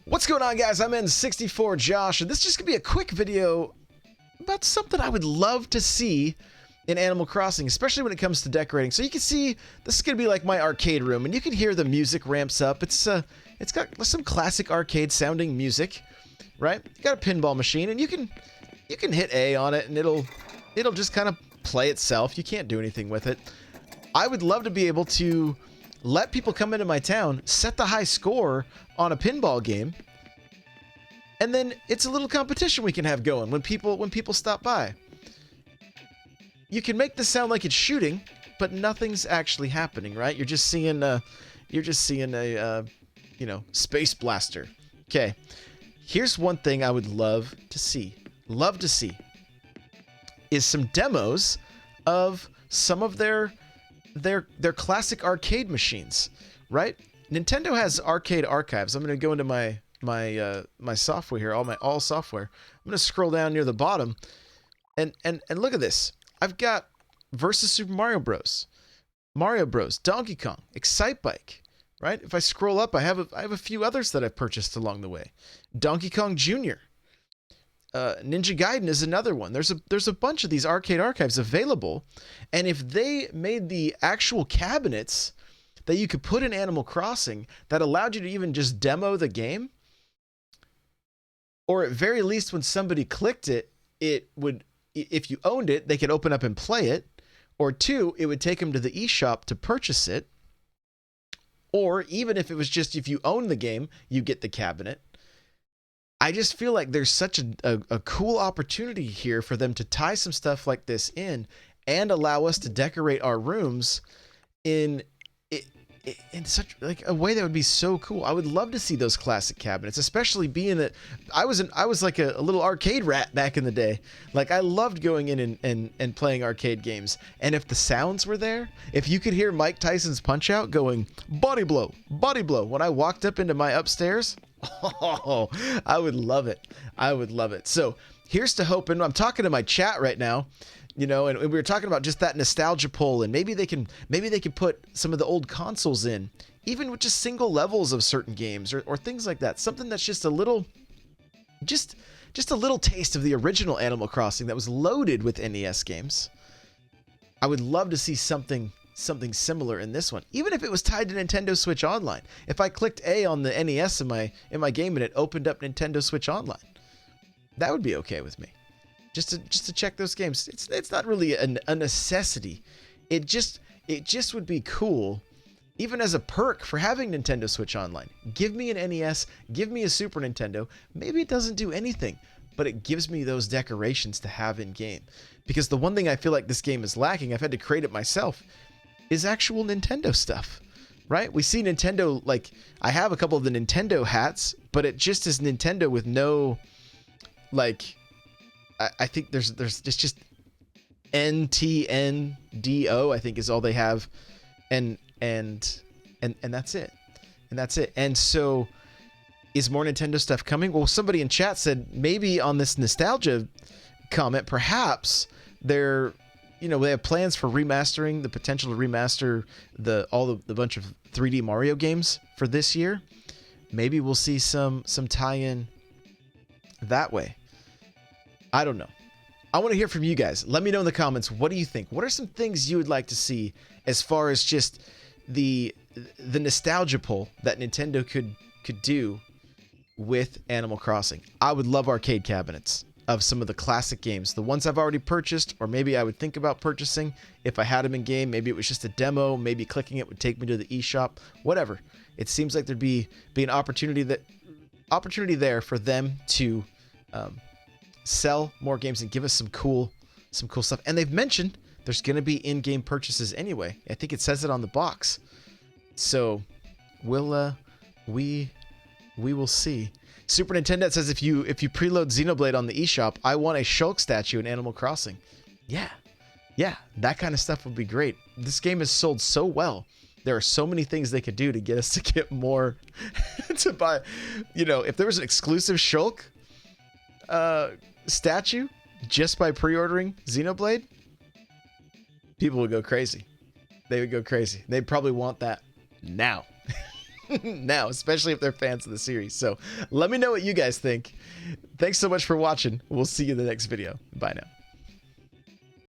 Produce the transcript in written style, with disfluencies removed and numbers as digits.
What's going on, guys? I'm N64 Josh, and this is just gonna be a quick video about something I would love to see in Animal Crossing, especially when it comes to decorating. So you can see this is gonna be like my arcade room, and you can hear the music ramps up. It's got some classic arcade sounding music, right? You got a pinball machine, and you can hit A on it, and it'll just kind of play itself. You can't do anything with it. I would love to be able to let people come into my town, set the high score on a pinball game, and then it's a little competition we can have going when people stop by. You can make this sound like it's shooting, but nothing's actually happening, right? You're just seeing a space blaster. Okay. Here's one thing I would love to see is some demos of some of their classic arcade machines, right? Nintendo has arcade archives. I'm going to go into my software here, all software. I'm going to scroll down near the bottom and look at this. I've got Versus Super Mario Bros, Donkey Kong, Excitebike, right? If I scroll up, I have a few others that I've purchased along the way. Donkey Kong Jr. Ninja Gaiden is another one. There's a bunch of these arcade archives available, and if they made the actual cabinets that you could put in Animal Crossing that allowed you to even just demo the game, or at very least when somebody clicked it, it would, if you owned it, they could open up and play it, or two, it would take them to the eShop to purchase it, or even if it was just if you own the game, you get the cabinet. I just feel like there's such a cool opportunity here for them to tie some stuff like this in and allow us to decorate our rooms in such like a way that would be so cool. I would love to see those classic cabinets, especially being that I was like a little arcade rat back in the day. Like I loved going in and playing arcade games. And if the sounds were there, if you could hear Mike Tyson's Punch Out going body blow when I walked up into my upstairs, oh, I would love it. I would love it. So here's to hoping. I'm talking to my chat right now. You know, and we were talking about just that nostalgia pull, and maybe they can put some of the old consoles in, even with just single levels of certain games or things like that. Something that's just a little, just a little taste of the original Animal Crossing that was loaded with NES games. I would love to see something similar in this one, even if it was tied to Nintendo Switch Online. If I clicked A on the NES in my game and it opened up Nintendo Switch Online, that would be okay with me. Just to check those games. It's not really a necessity. It just would be cool, even as a perk for having Nintendo Switch Online. Give me an NES, give me a Super Nintendo. Maybe it doesn't do anything, but it gives me those decorations to have in game. Because the one thing I feel like this game is lacking, I've had to create it myself, is actual Nintendo stuff. Right? We see Nintendo, like I have a couple of the Nintendo hats, but it just is Nintendo with no, like, I think there's just NTNDO, I think is all they have, and that's it, and so is more Nintendo stuff coming? Well, somebody in chat said maybe on this nostalgia comment, perhaps they have plans for remastering, the potential to remaster the bunch of 3D Mario games for this year. Maybe we'll see some tie-in that way. I don't know. I want to hear from you guys. Let me know in the comments. What do you think? What are some things you would like to see as far as just the nostalgia pull that Nintendo could do with Animal Crossing? I would love arcade cabinets of some of the classic games, the ones I've already purchased, or maybe I would think about purchasing if I had them in game. Maybe it was just a demo. Maybe clicking it would take me to the eShop. Whatever. It seems like there'd be an opportunity there for them to sell more games and give us some cool stuff. And they've mentioned there's going to be in-game purchases anyway. I think it says it on the box. So we will see. Super Nintendo says if you preload Xenoblade on the eShop, I want a Shulk statue in Animal Crossing. Yeah, that kind of stuff would be great. This game has sold so well. There are so many things they could do to get us to get more to buy. If there was an exclusive Shulk statue just by pre-ordering Xenoblade, people would go crazy. They would go crazy. They'd probably want that now. now, especially if they're fans of the series. So let me know what you guys think. Thanks so much for watching. We'll see you in the next video. Bye now.